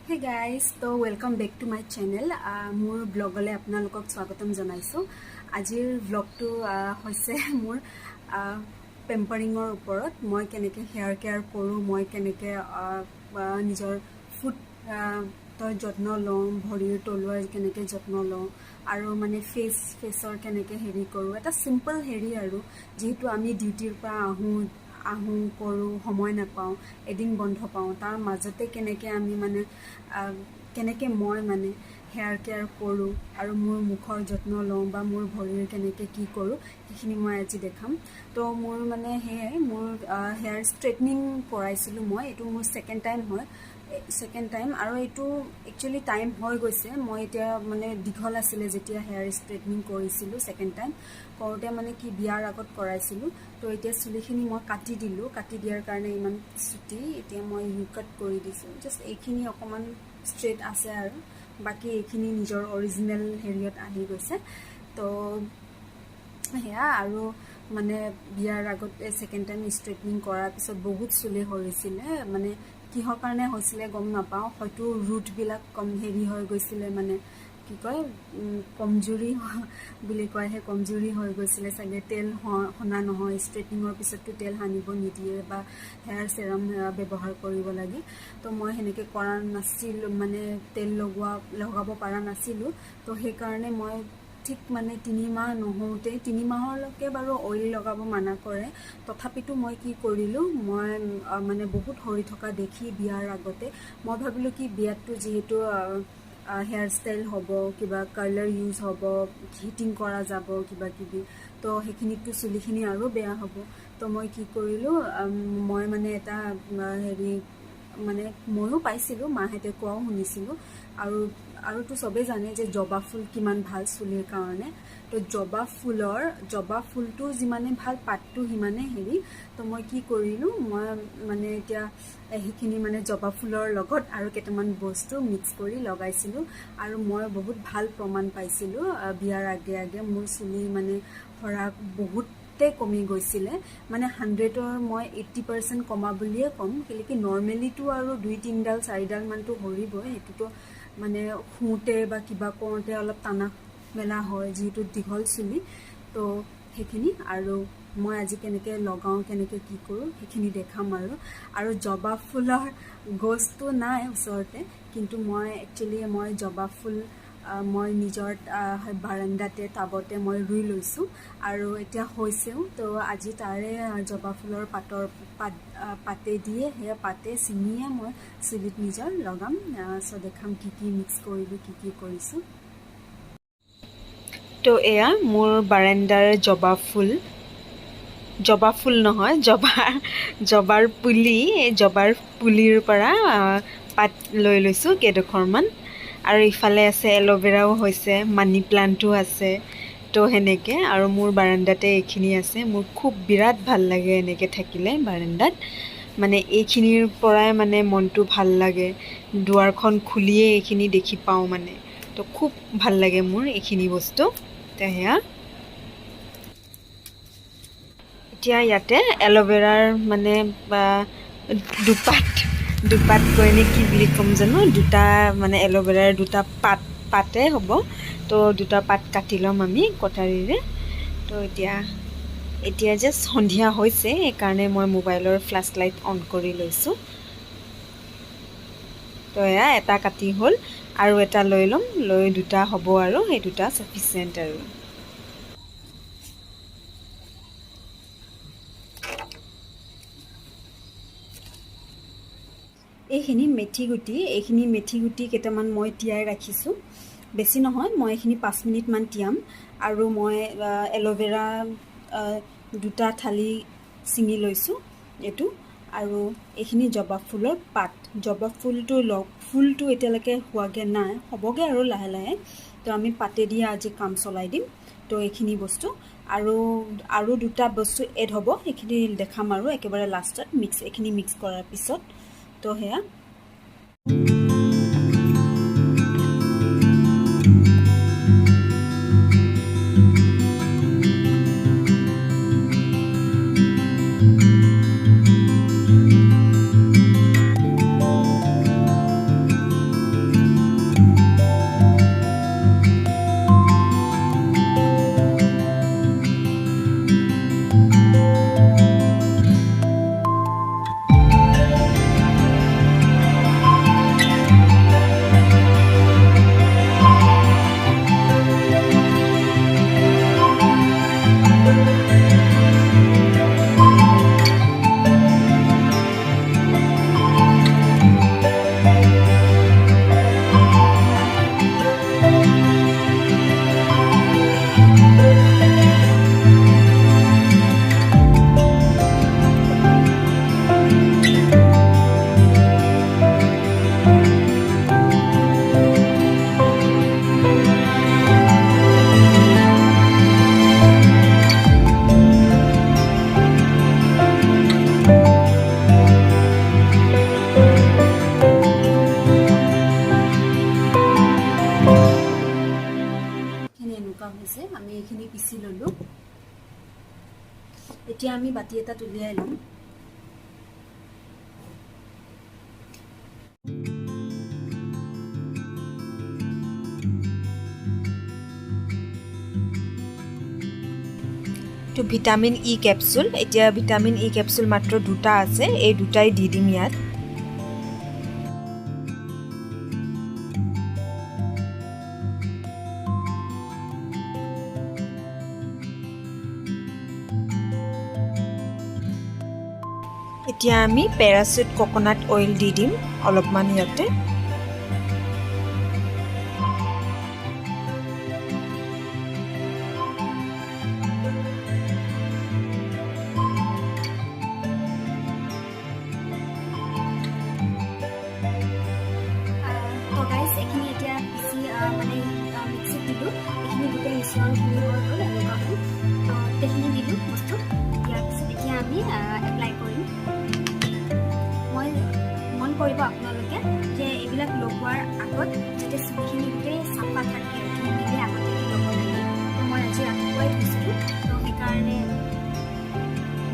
Hey guys, so welcome back to my channel. More vlog le apnalokok swagatam janaisu. Ajir vlog to hoise more pampering or uporot. Moi keneke hair care koru, moi keneke nijor foot to jotno lom, bhorir tolwar keneke jotno lom. Aru mane face or keneke heri koru. Eta simple heri aru. Jehetu ami duty pa আহোঁ কৰোঁ সময় নাপাওঁ এদিন বন্ধ পাওঁ তাৰ মাজতে কেনেকৈ আমি মানে কেনেকৈ মই মানে হেয়াৰ কেয়াৰ কৰোঁ আৰু মোৰ মুখৰ যত্ন লওঁ বা মোৰ ভৰিৰ কেনেকৈ কি কৰোঁ সেইখিনি মই আজি দেখাম তো মোৰ মানে সেয়াই মোৰ হেয়াৰ ষ্ট্ৰেটনিং কৰাইছিলোঁ মই এইটো মোৰ সেকেন্ড টাইম আৰু এইটো একচুয়ালি টাইম হৈ গৈছে মই এতিয়া মানে দীঘল আছিলে যেতিয়া হেয়াৰ ষ্ট্ৰেটনিং কৰিছিলোঁ সেকেন্ড টাইম কৰোঁতে মানে কি বিয়াৰ আগত কৰাইছিলোঁ তো এতিয়া চুলিখিনি মই কাটি দিলোঁ কাটি দিয়াৰ কাৰণে ইমান চুটি এতিয়া মই ইউ কাট কৰি দিছোঁ জাষ্ট এইখিনি অকণমান ষ্ট্ৰেট আছে আৰু বাকি এইখিনি নিজৰ অৰিজিনেল হেৰিয়ত আহি গৈছে তো সেয়া আৰু মানে বিয়াৰ আগত সেকেন্ড টাইম ষ্ট্ৰেটনিং কৰাৰ পিছত বহুত চুলি সৰিছিলে মানে কিহৰ কাৰণে হৈছিলে গম নাপাওঁ হয়তো ৰুট বিলাক কম হেৰি হৈ গৈছিলে মানে কি কয় কমজুৰি বুলি কয় হে কমজুৰি হৈ গৈছিলে চাগে তেল হনা নহয় ষ্ট্ৰেটনিঙৰ পিছতটো তেল হানিব নিদিয়ে বা হেয়াৰ সেৰাম ব্যৱহাৰ কৰিব লাগে তো মই হেনেকে কৰা নাছিল মানে তেল লগাব পৰা নাছিলো তো সেই কাৰণে মই ঠিক মানে 3 মাহ নহওঁতে 3 মাহলৈকে বাৰু অইল লগাব মানা কৰে তথাপিতো মই কি কৰিলো মই মানে বহুত হৰি থকা দেখি বিয়াৰ আগতে মই ভাবিলো কি বিয়াটো যেহেতু হেয়াৰ ষ্টাইল হ'ব কিবা কালাৰ ইউজ হ'ব হিটিং কৰা যাব কিবা কিবি তো সেইখিনিতো চুলিখিনি আৰু বেয়া হ'ব তো মই কি কৰিলো মই মানে এটা হেৰি মানে ময়ো পাইছিলোঁ মাহেতে কোৱাও শুনিছিলোঁ আৰু তো সবে জানে যে জবা ফুল কিমান ভাল চুলিৰ কাৰণে তো জবা ফুলটো যিমানে ভাল পাতটো হিমানে হেৰি তো মই কি কৰিলো মই মানে এতিয়া এইখিনি মানে জবা ফুলৰ লগত আৰু কেইটামান বস্তু মিক্স কৰি লগাইছিলোঁ আৰু মই বহুত ভাল প্ৰমাণ পাইছিলোঁ বিয়াৰ আগে মোৰ চুলি মানে হৰা বহুত কমি গৈছিলে মানে 100ৰ মই 80% কমা বুলিয়ে কম কি নৰমালিটো আৰু 2-3 ডাল 4 ডাল মানটো হৰিবই হেতুটো মানে খুঁতে বা কিবা কৰোঁতে অলপ টানা মেলা হয় যেহেতু দীঘল চুলি তো সেইখিনি আৰু মই আজি কেনেকৈ লগাওঁ কেনেকৈ কি কৰোঁ সেইখিনি দেখাম আৰু জবা ফুলৰ গছটো নাই ওচৰতে কিন্তু মই একচুয়ালি মই জবা ফুল মই নিজৰ বাৰান্দাতে টাবতে মই ৰুই লৈছোঁ আৰু এতিয়া হৈছেও তো আজি তাৰে জবা ফুলৰ পাতে দিয়ে সেয়া পাতে চিঙিয়ে মই চুলিত নিজৰ লগাম সো দেখাম কি মিক্স কৰিলোঁ কি কৰিছোঁ তো এয়া মোৰ বাৰান্দাৰ জবা ফুল নহয় জবাৰ পুলি জবাৰ পুলিৰ পৰা পাত লৈ লৈছোঁ কেইডোখৰমান আৰু ইফালে আছে এল'ভেৰাও হৈছে মানি প্লান্টও আছে তো হেনেকে আৰু মোৰ বাৰান্দাতে এইখিনি আছে মোৰ খুব বিৰাট ভাল লাগে এনেকে থাকিলে বাৰান্দাত মানে এইখিনিৰ পৰাই মানে মনটো ভাল লাগে দুৱাৰখন খুলিয়ে এইখিনি দেখি পাওঁ মানে তো খুব ভাল লাগে মোৰ এইখিনি বস্তু তেয়া এতিয়া ইয়াতে এল'ভেৰাৰ মানে দুপাত কৈনে কি বুলি ক'ম জানো দুটা মানে এল'ভেৰাৰ দুটা পাতে হ'ব তো দুটা পাত কাটি ল'ম আমি কটাৰীৰে তো এতিয়া যে সন্ধিয়া হৈছে সেইকাৰণে মই মোবাইলৰ ফ্লাছ লাইট অন কৰি লৈছোঁ তো এয়া এটা কাটি হ'ল আৰু এটা লৈ ল'ম লৈ দুটা হ'ব আৰু সেই দুটা সাফিচিয়েন্ট আৰু এইখিনি মেথি গুটি কেইটামান মই তিয়াই ৰাখিছোঁ বেছি নহয় মই এইখিনি 5 মিনিট মান তিয়াম আৰু মই এল'ভেৰা দুটা থালি চিঙি লৈছোঁ এইটো আৰু এইখিনি জবা ফুলৰ পাত জবা ফুলটো এতিয়ালৈকে হোৱাগে নাই হ'বগে আৰু লাহে তো আমি পাতে দিয়া আজি কাম চলাই দিম তো এইখিনি বস্তু আৰু দুটা বস্তু এড হ'ব এইখিনি দেখাম আৰু একেবাৰে লাষ্টত এইখিনি মিক্স কৰাৰ পিছত তো হেয়া হৈছে আমি এইখিনি পিছি ললো এতিয়া আমি বাটি এটা তুলিয়াই লম to vitamin E capsule এতিয়া vitamin E capsule মাত্ৰ দুটা আছে এই দুটাই দি দিম ইয়াত এতিয়া আমি প্যাৰাচুট কোকোনাট অইল দি দিম অলপমান ইয়াতে আপোনালোকে যে এইবিলাক লগোৱাৰ আগত যাতে চুলিখিনি গোটেই চাফা থাকে ধুনীয়াকৈ আগতে ল'ব লাগে তো মই আজি ৰাতিপুৱাই ধুইছিলোঁ তো সেইকাৰণে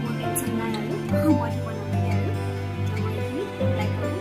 মোৰ টেনশ্যন নাই আৰু মই দিব নালাগে আৰু মই এইখিনি এপ্লাই কৰোঁ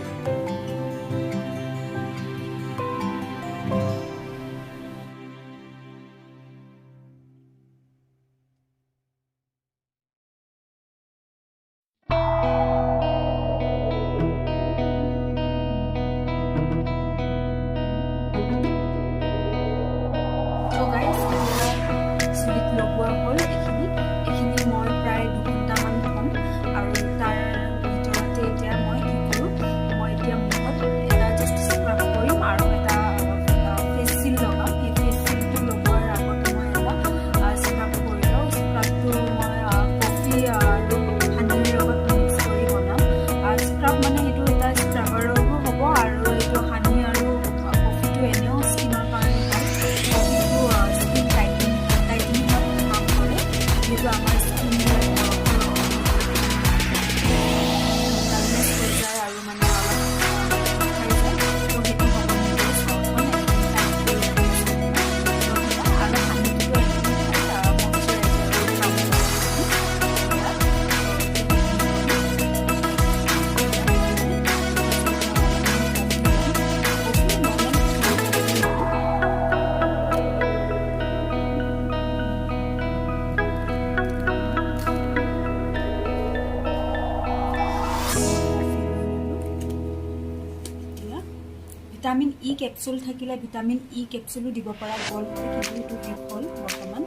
ভিটামিন ই ক্যাপসুল থাকিলে ভিটামিন ই ক্যাপসুলো দিব পৰা গ'ল কিন্তু শেষ হ'ল বৰ্তমান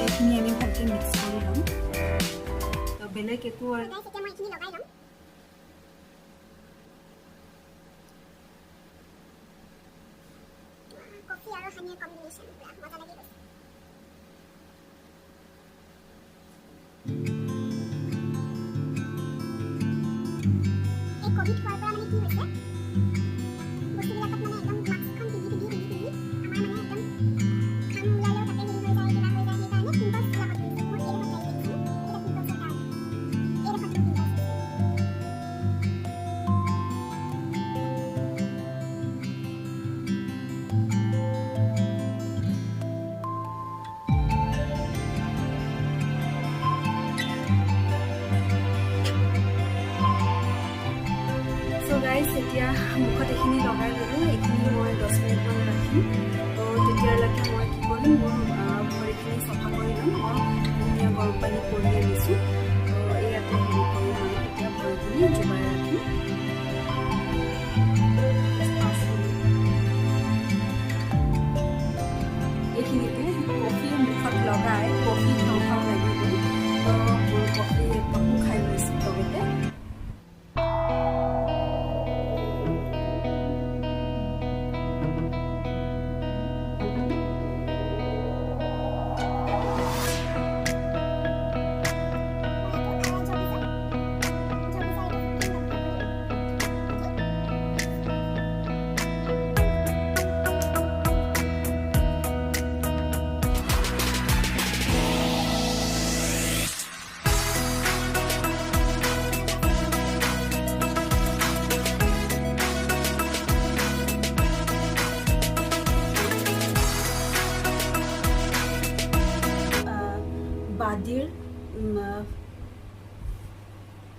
এইখিনি আমি ভালকৈ মিক্স কৰি ল'ম তো বেলেগ একো আৰু এতিয়া মই এইখিনি লগাই ল'ম কফি আৰু হানিৰ কম্বিনেশ্যন মজা লাগি গৈছে কোভিড হোৱাৰ পৰা মানে কি হৈছে বস্তুবিলাকত মানে একদম মাস্কখন পিন্ধি আমাৰ মানে একদম খাম ওলালেও তাতে হেৰি হৈ যায় কিবা হৈ যায় সেইকাৰণে পিম্পলছ বিলাকত হৈছে মোৰ এইডোখৰত লাগি গৈছে এটা পিম্পলছৰ কাৰণে এইডোখৰত মোৰ পিম্পলছ হৈছে গাইজ এতিয়া মুখত এইখিনি লগাই ল'লোঁ এইখিনি মই 10 মিনিটমান ৰাখিম তো তেতিয়ালৈকে মই কি কৰিম মোৰ ভৰিখিনি চফা কৰি ল'ম মই ধুনীয়া গৰম পানী কৰি আনিছোঁ তো ইয়াতে হেৰি কৰি মই এতিয়া ভৰিখিনি জোমাই ৰাখিম এইখিনিতে কফি মুখত লগাই কফি খাওঁ খাওঁ লাগি গ'ল তো মোৰ কফি একাপো খাই লৈছোঁ লগতে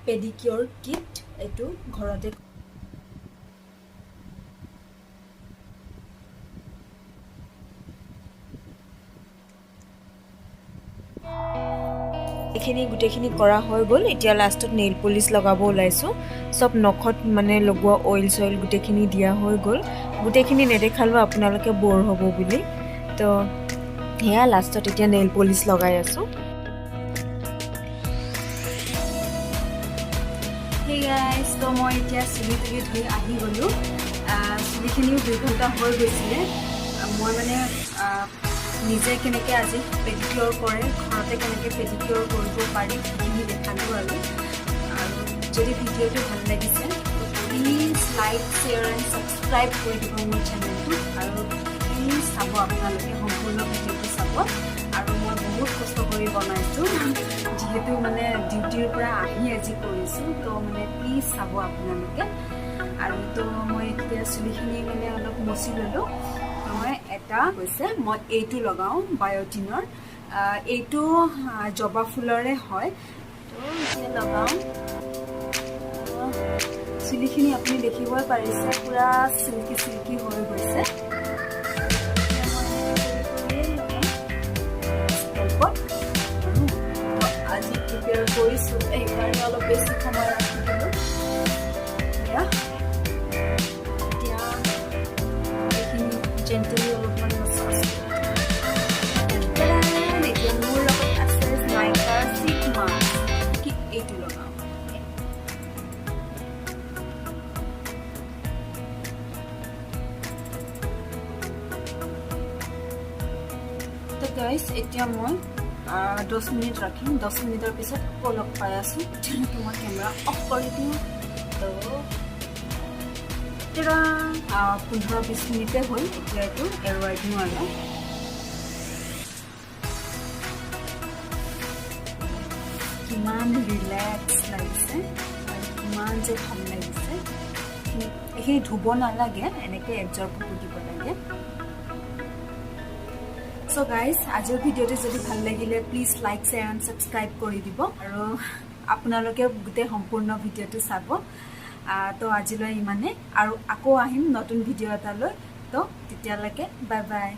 পেডিকিউৰ কিট এইটো ঘৰতে এইখিনি গোটেইখিনি কৰা হৈ গ'ল এতিয়া লাষ্টত নেইল পলিচ লগাব ওলাইছোঁ চব নখত মানে লগোৱা অইল চইল গোটেইখিনি দিয়া হৈ গ'ল গোটেইখিনি নেদেখালোঁ আপোনালোকে বৰ হ'ব বুলি তো সেয়া লাষ্টত এতিয়া নেইল পলিচ লগাই আছোঁ Hey guys, so মই এতিয়া চুলি ধুই আহি গ'লো চুলিখিনিও 2 ঘণ্টা হৈ গৈছিলে মই মানে নিজে কেনেকৈ আজি পেডিকিউৰ কৰে ঘৰতে কেনেকৈ পেডিকিউৰ কৰিব পাৰি সেইখিনি দেখালোঁ আৰু যদি ভিডিঅ'টো ভাল লাগিছে please like share and subscribe কৰি দিব মোৰ চেনেলটো আৰু প্লিজ চাব আপোনালোকে সম্পূৰ্ণ ভিডিঅ'টো চাব আৰু মই বহুত কষ্ট কৰি বনাইছোঁ যিহেতু মানে ডিউটিৰ পৰা আহি আজি কৰিছোঁ তো মানে প্লিজ চাব আপোনালোকে আৰু তো মই এতিয়া চুলিখিনি মানে অলপ মচি ল'লোঁ মই এটা হৈছে মই এইটো লগাওঁ বায়'টিনৰ এইটো জবা ফুলৰে হয় তো এতিয়া লগাওঁ চুলিখিনি আপুনি দেখিবই পাৰিছে পুৰা চিল্কি চিল্কি হৈ গৈছে আজি প্ৰিপেয়াৰ কৰিছোঁ এইকাৰণে অলপ বেছি সময় ৰাখি দিলোঁ এতিয়া এইখিনি জেণ্টেলি অলপমান এতিয়া মোৰ লগত আছে নাইকাৰ চিক মাছ কি এইটো লগাওঁ তো গাইজ এতিয়া মই 10 মিনিট ৰাখিম 10 মিনিটৰ পিছত আকৌ লগ পাই আছোঁ যিহেতু মই কেমেৰা অফ কৰি দিওঁ তো 15-20 মিনিটে হ'ল এতিয়া এইটো এৰুৱাই দিওঁ আৰু কিমান ৰিলেক্স লাগিছে আৰু কিমান যে ভাল লাগিছে এইখিনি ধুব নালাগে এনেকৈ এবজৰ্ব কৰি দিব লাগে So guys, আজিৰ ভিডিঅ'টো যদি ভাল লাগিলে please like share and subscribe কৰি দিব আৰু আপোনালোকে গোটেই সম্পূৰ্ণ ভিডিঅ'টো চাব তো আজিলৈ ইমানে আৰু আকৌ আহিম নতুন ভিডিঅ' এটালৈ তো তেতিয়ালৈকে বাই বাই